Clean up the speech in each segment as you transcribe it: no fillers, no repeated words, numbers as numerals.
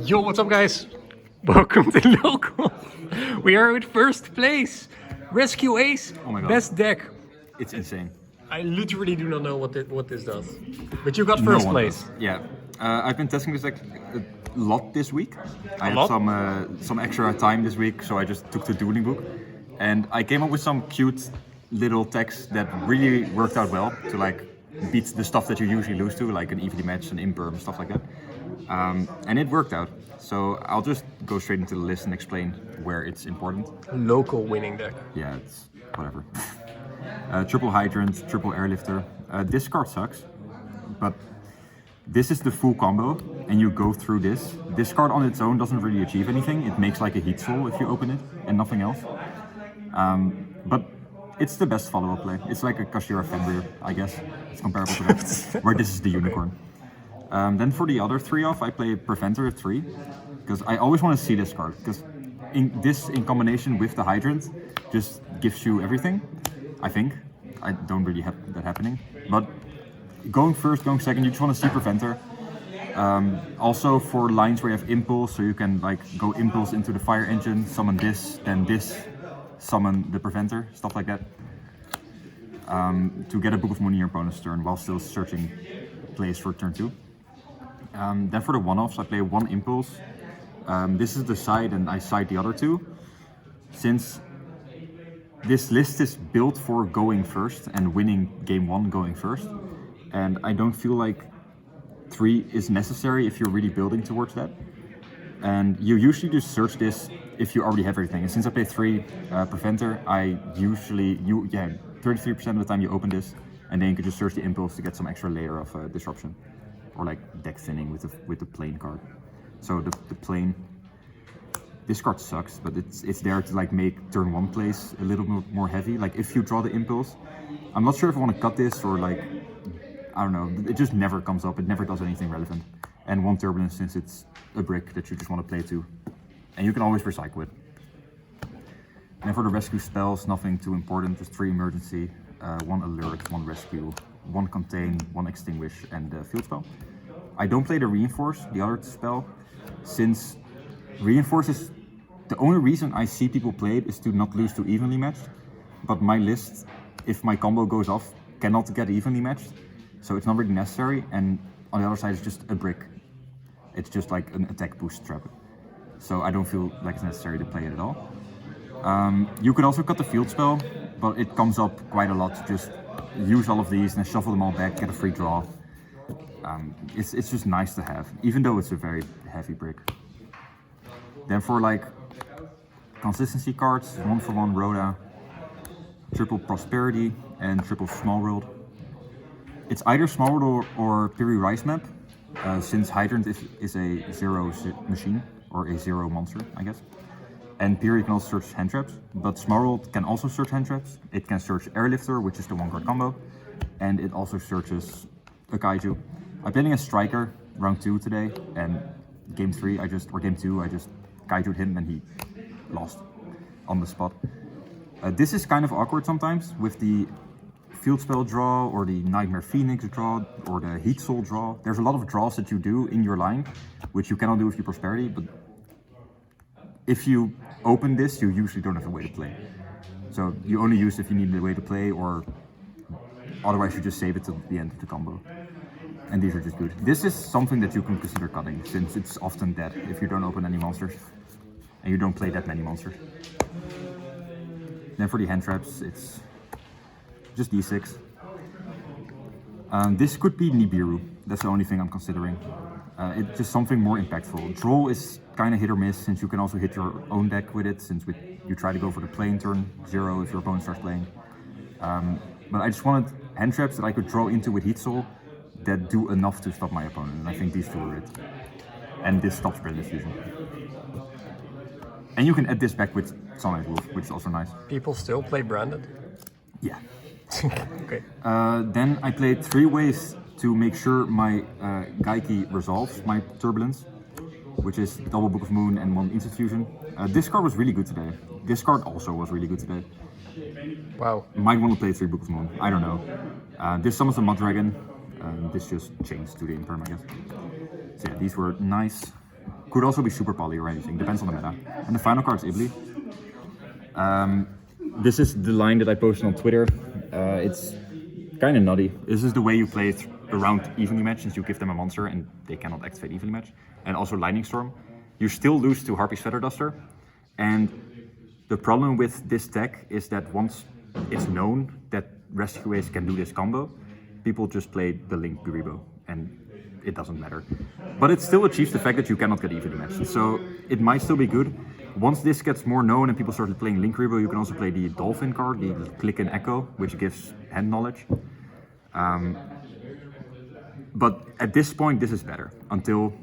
Yo, what's up, guys? Welcome to Local. We are at first place. Rescue Ace. Oh my God. Best deck. It's insane. I literally do not know what this does. But you got No first one place. does. Yeah. I've been testing this deck a lot this week. I had lot? some extra time this week, so I just took the dueling book. And I came up with some cute little decks that really worked out well to like beat the stuff that you usually lose to, like an EVD match, an imperm, stuff like that. And it worked out. So I'll just go straight into the list and explain where it's important. Local winning deck. Yeah, it's whatever. Triple Hydrant, triple Airlifter. This card sucks, but this is the full combo, and you go through this. This card on its own doesn't really achieve anything. It makes like a Heat Soul if you open it, and nothing else. But it's the best follow-up play. It's like a Kashira Fenrir, I guess. It's comparable to that, where this is the Unicorn. Then for the other 3-off, I play Preventer 3, because I always want to see this card, because in combination with the Hydrant just gives you everything, I think. I don't really have that happening, but going first, going second, you just want to see Preventer. Also for lines where you have Impulse, so you can like go Impulse into the Fire Engine, summon this, then this, summon the Preventer, stuff like that. To get a Book of Moon in your opponent's turn while still searching plays for turn 2. Then for the one-offs, I play one Impulse. This is the side, and I side the other two. Since this list is built for going first and winning game 1 going first, and I don't feel like 3 is necessary if you're really building towards that. And you usually just search this if you already have everything. And since I play 3 Preventer, I usually, 33% of the time you open this, and then you can just search the Impulse to get some extra layer of disruption. Or like deck thinning with the plane card. So the plane, this card sucks, but it's there to like make turn 1 plays a little bit more heavy. Like if you draw the Impulse, I'm not sure if I want to cut this or like, I don't know, it just never comes up, it never does anything relevant. And 1 Turbulence, since it's a brick that you just want to play to. And you can always recycle it. And for the rescue spells, nothing too important, just 3 emergency, 1 alert, 1 rescue, 1 contain, 1 extinguish, and field spell. I don't play the reinforce, the other spell, since reinforce is the only reason I see people play it is to not lose to evenly matched. But my list, if my combo goes off, cannot get evenly matched, so it's not really necessary. And on the other side, it's just a brick. It's just like an attack boost trap. So I don't feel like it's necessary to play it at all. You could also cut the field spell, but it comes up quite a lot to just use all of these and shuffle them all back, get a free draw. It's just nice to have, even though it's a very heavy brick. Then for like consistency cards, 1-for-1 Rhoda, triple Prosperity, and triple Small World. It's either Small World or Piri Rice map, since Hydrant is a 0 machine, or a 0 monster, I guess. And Piri can also search hand traps, but Small World can also search hand traps. It can search Airlifter, which is the 1-card combo, and it also searches a Kaiju. I'm playing a Striker round 2 today, and game 2, I just Kaiju'd him and he lost on the spot. This is kind of awkward sometimes with the field spell draw, or the Nightmare Phoenix draw, or the Heat Soul draw. There's a lot of draws that you do in your line, which you cannot do with your Prosperity, but if you open this, you usually don't have a way to play. So you only use it if you need a way to play, or otherwise you just save it to the end of the combo. And these are just good. This is something that you can consider cutting, since it's often dead if you don't open any monsters. And you don't play that many monsters. Then for the hand traps, it's just D6. This could be Nibiru. That's the only thing I'm considering. It's just something more impactful. Droll is kind of hit or miss, since you can also hit your own deck with it, since you try to go for the plane turn 0 if your opponent starts playing. But I just wanted hand traps that I could draw into with Heat Soul that do enough to stop my opponent, and I think these two are it. And this stops Brilliant Fusion. And you can add this back with Sunlight Wolf, which is also nice. People still play branded? Yeah. Okay. Then I played 3 ways to make sure my Gaiki resolves my Turbulence, which is double Book of Moon and 1 Instant Fusion. This card was really good today. This card also was really good today. Wow. Might want to play 3 Book of Moon, I don't know. This summons a Mud Dragon. This just changed to the Imperm, I guess. So yeah, these were nice. Could also be super poly or anything, depends on the meta. And the final card is Ibli. This is the line that I posted on Twitter. It's kind of nutty. This is the way you play it around evenly match, since you give them a monster and they cannot activate evenly match. And also Lightning Storm. You still lose to Harpy's Feather Duster. And the problem with this deck is that once it's known that Rescue Ace can do this combo, people just play the Link Garibo, and it doesn't matter. But it still achieves the fact that you cannot get evenly matched. So it might still be good. Once this gets more known and people start playing Link Garibo, you can also play the Dolphin card, the Click and Echo, which gives hand knowledge. But at this point, this is better, until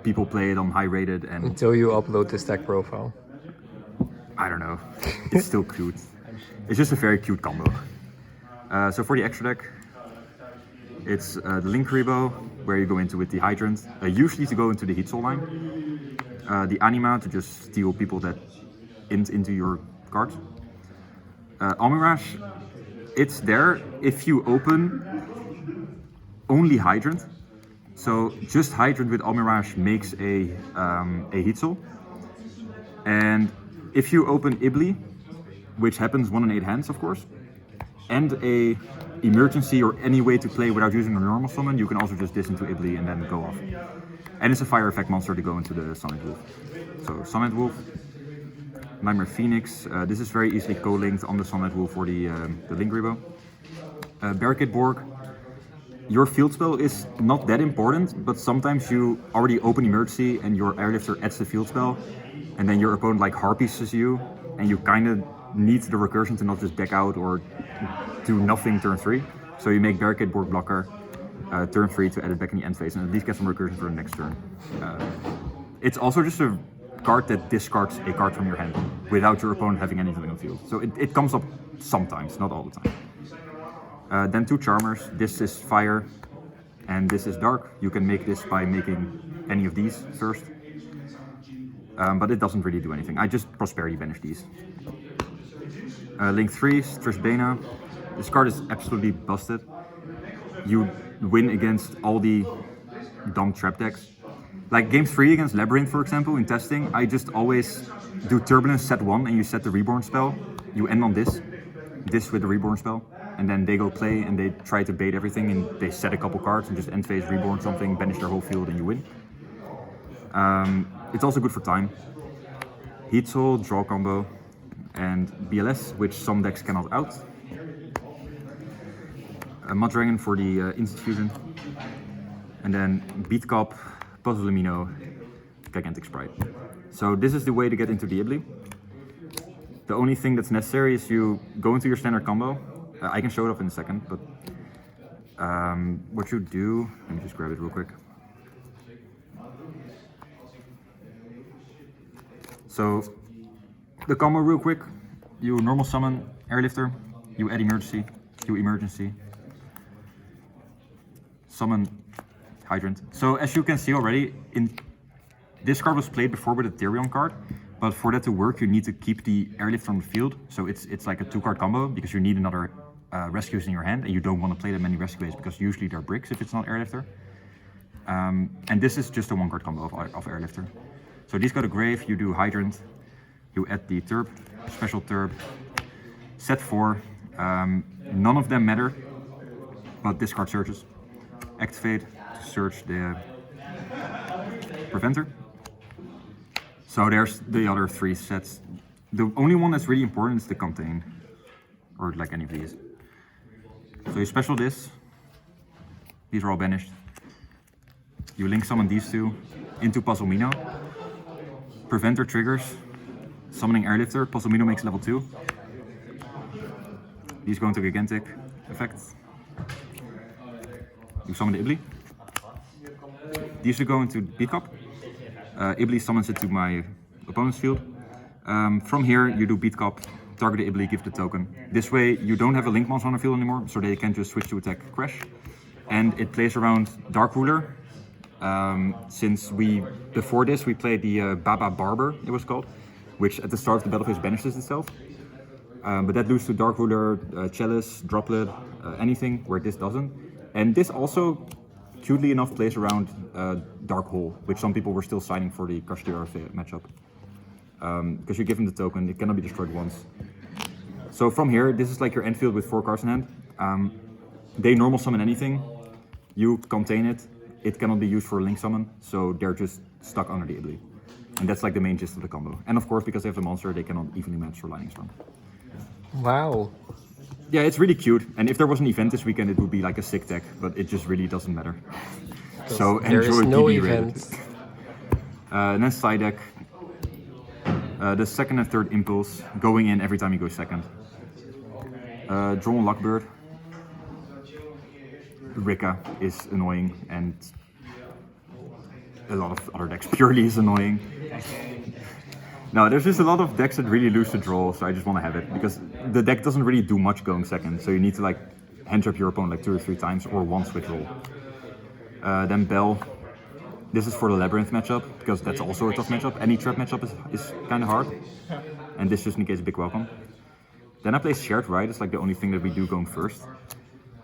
people play it on high rated and... Until you upload this deck profile. I don't know. It's still cute. It's just a very cute combo. So for the extra deck, it's the Link Garibo, where you go into with the Hydrant, usually to go into the Heat Soul line. The Anima to just steal people that int into your cards. Almirage, it's there if you open only Hydrant. So just Hydrant with Almirage makes a Heat Soul. And if you open Ibli, which happens 1 in 8 hands, of course, and a emergency or any way to play without using a normal summon, you can also just dis into Ibli and then go off. And it's a fire effect monster to go into the Summit Wolf. So Summit Wolf, Nightmare Phoenix. This is very easily co-linked on the Summit Wolf for the Link Garibo. Barricade Borg. Your field spell is not that important, but sometimes you already open emergency and your airlifter adds the field spell, and then your opponent like harpieces you, and you kind of need the recursion to not just back out or do nothing turn 3. So you make Barricade Borg blocker turn 3 to add it back in the end phase and at least get some recursion for the next turn. It's also just a card that discards a card from your hand without your opponent having anything on the field. So it comes up sometimes, not all the time. Then 2 Charmers. This is Fire and this is Dark. You can make this by making any of these first. But it doesn't really do anything. I just Prosperity banish these. Link 3, Trishbana. This card is absolutely busted. You win against all the dumb trap decks. Like game 3 against Labyrinth, for example, in testing, I just always do Turbulence set 1 and you set the Reborn spell. You end on this with the Reborn spell. And then they go play and they try to bait everything and they set a couple cards and just end phase, Reborn something, banish their whole field and you win. It's also good for time. Heat Soul, draw combo, and BLS, which some decks cannot out. Mud Dragon for the instant fusion. And then Beat Cop, Puzzle Amino, Gigantic Sprite. So this is the way to get into the Ibli. The only thing that's necessary is you go into your standard combo. I can show it up in a second, but what you do, let me just grab it real quick. So the combo real quick, you normal summon Airlifter, you add emergency, you emergency, summon Hydrant. So as you can see already, this card was played before with a Therion card, but for that to work you need to keep the Airlift on the field. So it's like a 2-card combo because you need another rescues in your hand and you don't want to play that many rescues because usually they're bricks if it's not Airlifter. And this is just a 1-card combo of Airlifter. So these go to grave, you do Hydrant, you add the Turb, special Turb, set 4, none of them matter, but discard searches. Activate to search the Preventer. So there's the other 3 sets. The only one that's really important is the Contain, or like any of these. So you special this, these are all banished. You link summon these 2 into Puzzle Mino. Preventer triggers, summoning Airlifter, Puzzle Mino makes level 2. These go into Gigantic effect. You summon the Ibli. These should go into Beat Cup. Ibli summons it to my opponent's field. From here you do Beat Cup, target the Ibli, give the token. This way you don't have a Link monster on the field anymore, so they can just switch to attack Crash. And it plays around Dark Ruler. Since before this we played the Baba Barber, it was called, which at the start of the battle phase banishes itself. But that loses to Dark Ruler, Chalice, Droplet, anything where this doesn't. And this also cutely enough plays around Dark Hole, which some people were still signing for the Kashtira matchup. Because you give him the token, it cannot be destroyed once. So from here, this is like your end field with 4 cards in hand. They normal summon anything, you contain it, it cannot be used for a link summon, so they're just stuck under the Ibli. And that's like the main gist of the combo. And of course, because they have the monster, they cannot evenly match for Lightning Storm. Wow. Yeah, it's really cute. And if there was an event this weekend, it would be like a sick deck, but it just really doesn't matter. So there enjoy is no PB event. And then side deck. The second and third impulse, going in every time you go second. Drawn Luckbird. Rikka is annoying, and a lot of other decks purely is annoying. No, there's just a lot of decks that really lose to draw, so I just want to have it, because the deck doesn't really do much going second, so you need to like hand trap your opponent like 2 or 3 times, or once with roll. Then Bell. This is for the Labyrinth matchup, because that's also a tough matchup. Any trap matchup is kind of hard, and this just negates a big welcome. Then I play Shared Ride, it's like the only thing that we do going first.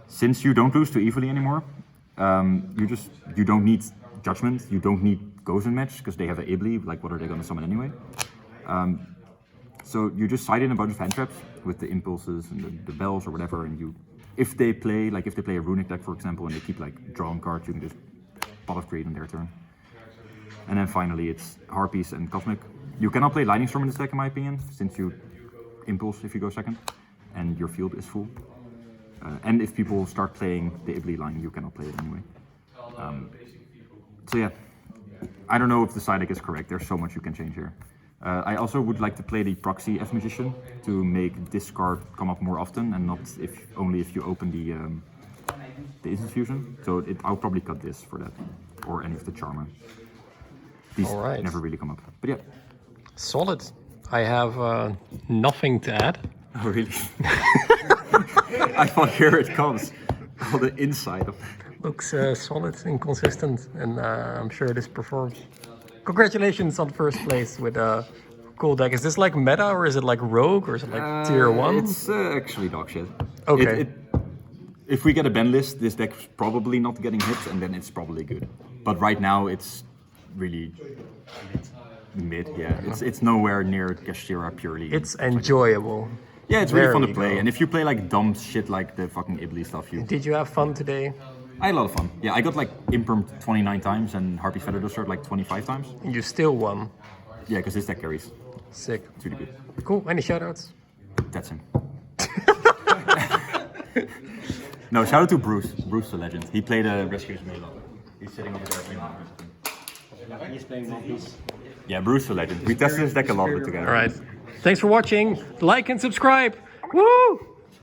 Since you don't lose to evilly anymore, you don't need Judgment, you don't need Ghost in match, because they have an Ibli, like what are they going to summon anyway? So you just side in a bunch of hand traps with the impulses and the bells or whatever, and if they play a runic deck, for example, and they keep like drawing cards, you can just pot of greed on their turn. And then finally it's Harpies and Cosmic. You cannot play Lightning Storm in this deck in my opinion, since you impulse if you go second, and your field is full. And if people start playing the Ibli line, you cannot play it anyway. So yeah, I don't know if the side deck is correct, there's so much you can change here. I also would like to play the Proxy F Magician to make this card come up more often, and not only if you open the Instant Fusion. So I'll probably cut this for that, or any of the Charmer. These never really come up, but yeah. Solid. I have nothing to add. Oh really? I thought here it comes. All the inside of Looks solid and consistent, and I'm sure this performs. Congratulations on first place with a cool deck. Is this like meta, or is it like rogue, or is it like tier 1? It's actually dog shit. Okay. If we get a ban list, this deck's probably not getting hit, and then it's probably good. But right now, it's really mid. Yeah, it's nowhere near Kashtira purely. It's enjoyable. Yeah, it's really fun to play. And if you play like dumb shit like the fucking Ibli stuff, Did you have fun today? I had a lot of fun. Yeah, I got like impermed 29 times and Harpy Feather Dustard like 25 times. And you still won. Yeah, because this deck carries. Sick. It's really good. Cool. Any shoutouts? That's him. No, shout out to Bruce. Bruce the legend. He played Rescues me a lot. He's sitting over there playing. He's playing One Piece. Yeah, Bruce the legend. We tested this deck a lot of it together. All right. Thanks for watching. Like and subscribe. Woo!